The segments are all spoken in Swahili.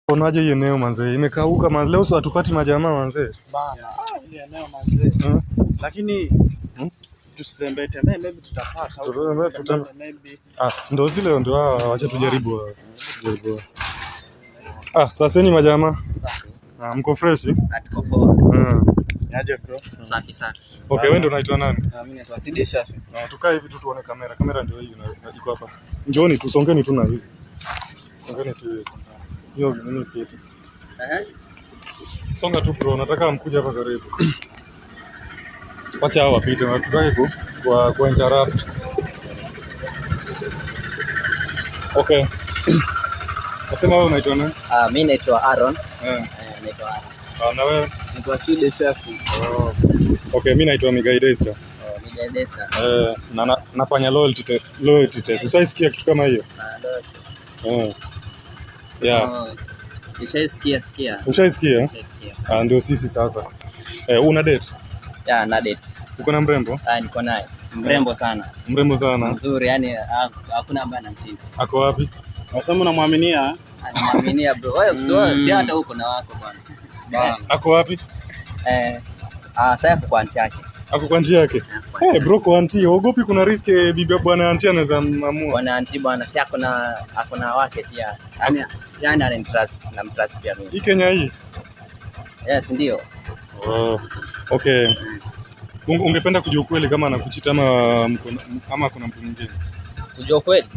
Unaje hii eneo manze? Imekauka manze. Leo sio hatupati majamaa manze. Bana. Hii eneo manze. Lakini tusitembee maybe tutapata. Maybe. Ndio zile ndio wacha tujaribu. Sasa ni majamaa. Safi. Mko fresh? Tuko poa. Aje bro. Safi safi. Okay, wewe ndio unaitwa nani? Mimi naitwa Sidi Shafi. Tukae hivi tu tuone kamera. Kamera ndio hii iko hapa. Njooni tusongeni tu na hivi. Songeni tu. Hiyo nini pita. Songa tu bro, nataka mkuje hapa karibu. Wacha hao wapite, tutaki kwa interrupt. Okay. Nasema wewe unaitwa nani? Mimi naitwa Aaron. Naitwa Aaron. Na wewe? Naitwa Sidi Shafi. Okay, mimi naitwa Miguel Desta. Miguel Desta. Na nafanya loyalty test. Usaisikia kitu kama hiyo? Yeah. Ushaisikia? Ushaisikia? Ndio sisi sasa. Una date? Yeah, na date. Uko na mrembo? Niko naye. Mrembo sana. Mrembo sana. Mzuri, yani hakuna ambaye anamshinda. Ako wapi? Unasema unamwaminia? Anamwaminia bro. Wewe sio hata huko na wako bwana. Ako wapi? Sasa kwa anti yake. Ako kwa anti yake? Bro, kwa anti, uogopi kuna risk bibi bwana anti anaweza amua? Bwana anti bwana, si akona wake pia. Yani ana interest na mtrust pia mimi. Hii Kenya hii? Yes, ndio. Okay. Ungependa kujua kweli kama anakuchita ama kuna mtu mwingine? Kujua kweli?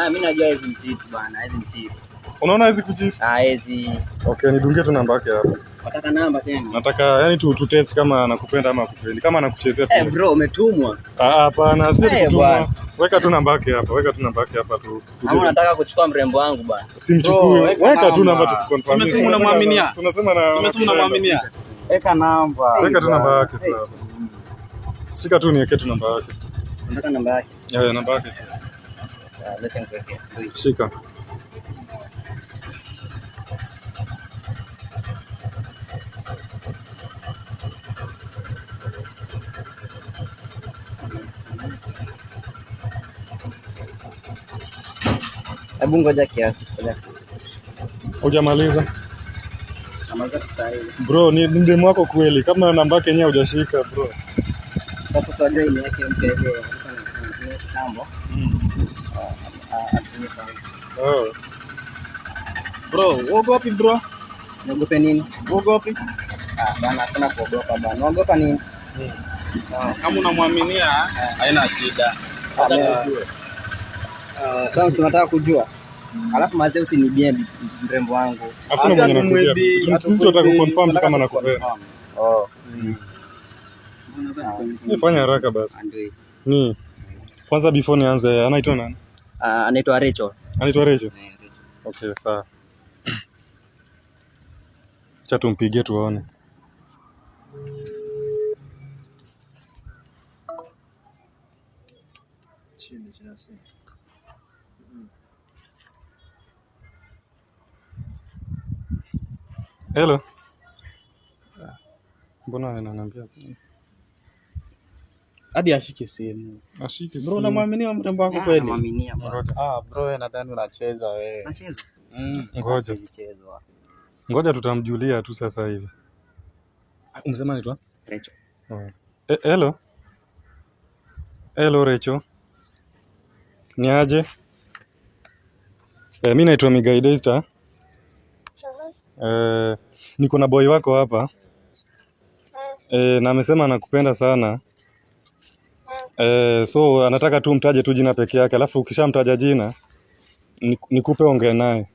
Mimi najua hizi mcheat bwana, hizi mcheat. Unaona hizi kucheat? Hizi. Okay, nidungie tu namba yake hapa. Nataka namba tena. Nataka yani tu test kama anakupenda ama hakupendi. Kama anakuchezea tu. Bro, umetumwa. Hapana, si kutumwa. Weka tu namba yake hapa, tu. Ama unataka kuchukua mrembo wangu bwana? Simchukue. Weka tu namba tu confirm. Simesimu unamwaminia? Tunasema na Simesimu unamwaminia? Weka namba. Weka tu namba yake tu hapa. Shika tu niweke tu namba yake. Nataka namba yake. Namba yake. Sawa, leta niweke. Shika. Hebu ngoja kiasi. Hujamaliza? Namaliza sasa hivi. Bro, ni mdemo wako kweli. Kama namba yake yenyewe hujashika bro. Sasa swali ile yake mpya ile ni kitambo. Atumie sana. Bro, uogopi bro? Uogope nini? Uogopi? Bana, hakuna kuogopa bana. Uogopa nini? Kama unamwaminia haina shida. Sasa tunataka kujua. Alafu mazee usinibie mrembo wangu. Hakuna mwenye anakujia. Sisi tunataka kuconfirm kama nakupenda. Fanya haraka basi. Ni kwanza before nianze, anaitwa nani? Anaitwa Rachel. Anaitwa Rachel? Okay, sawa. Acha tumpigie tuone. Hello. Mbona ananiambia? Hadi ashike simu. Ashike bro, unamwaminia mrembo wako kweli? Namwaminia bro. Bro, wewe nadhani unacheza wewe. Nacheza? Ngoja tutamjulia tu sasa hivi. Umesema anaitwa Rachel. Hello. Hello Rachel. Ni aje? Mimi naitwa Miguel Desta. Niko na boy wako hapa. Na amesema anakupenda sana. So anataka tu mtaje tu jina peke yake, alafu ukishamtaja jina nikupe ongea naye.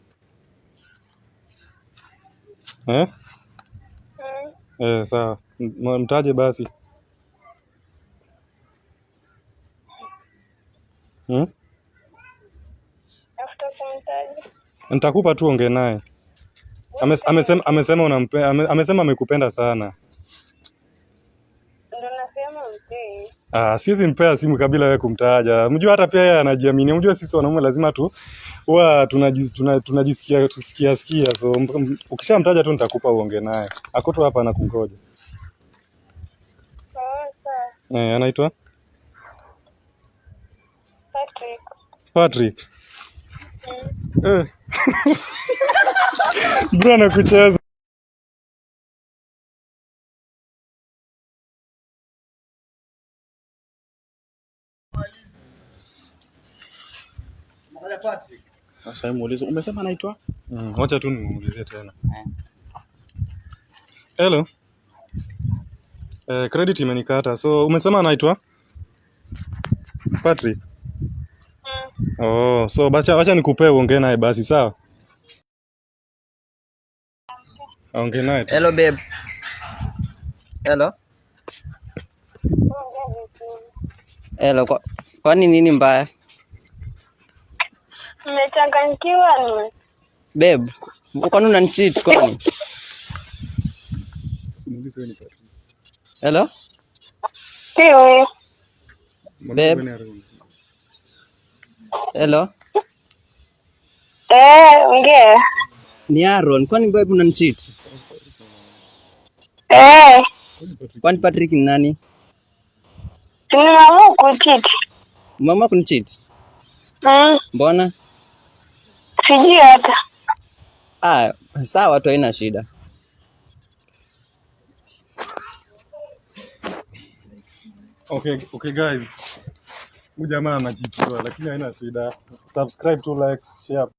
Sawa. Mtaje basi. Nitakupa tu ongea naye. Amesema unampenda, amesema amekupenda sana. Ndio nasema mpe. Siwezi mpea simu kabla wewe kumtaja. Mjua hata pia yeye anajiamini. Mjua sisi wanaume lazima tu huwa tunajisikia tusikia. So ukishamtaja tu nitakupa uongee naye. Ako tu hapa anakungoja. Sawa. Anaitwa Patrick. Bro anakucheza. Sasa muulize, umesema anaitwa? Wacha tu nimuulizie tena. Hello. Credit imenikata. So umesema anaitwa Patrick? Oh, so wacha nikupee uongee naye basi, sawa? Ongea naye. Hello babe. Hello. Hello, kwani nini mbaya? Nimechanganyikiwa ni. Babe, kwani unanicheat kwani? Hello? Siwe. Babe. Hello? Ongea. Ni Aaron, kwani babe unanicheat? Kwani Patrick ni nani? Nimeamua kucheat. Mama kunicheat? Mbona? Sijui hata. Sawa tu, haina shida. Okay guys. Huyu jamaa anajitua lakini haina shida. Subscribe to, like, share.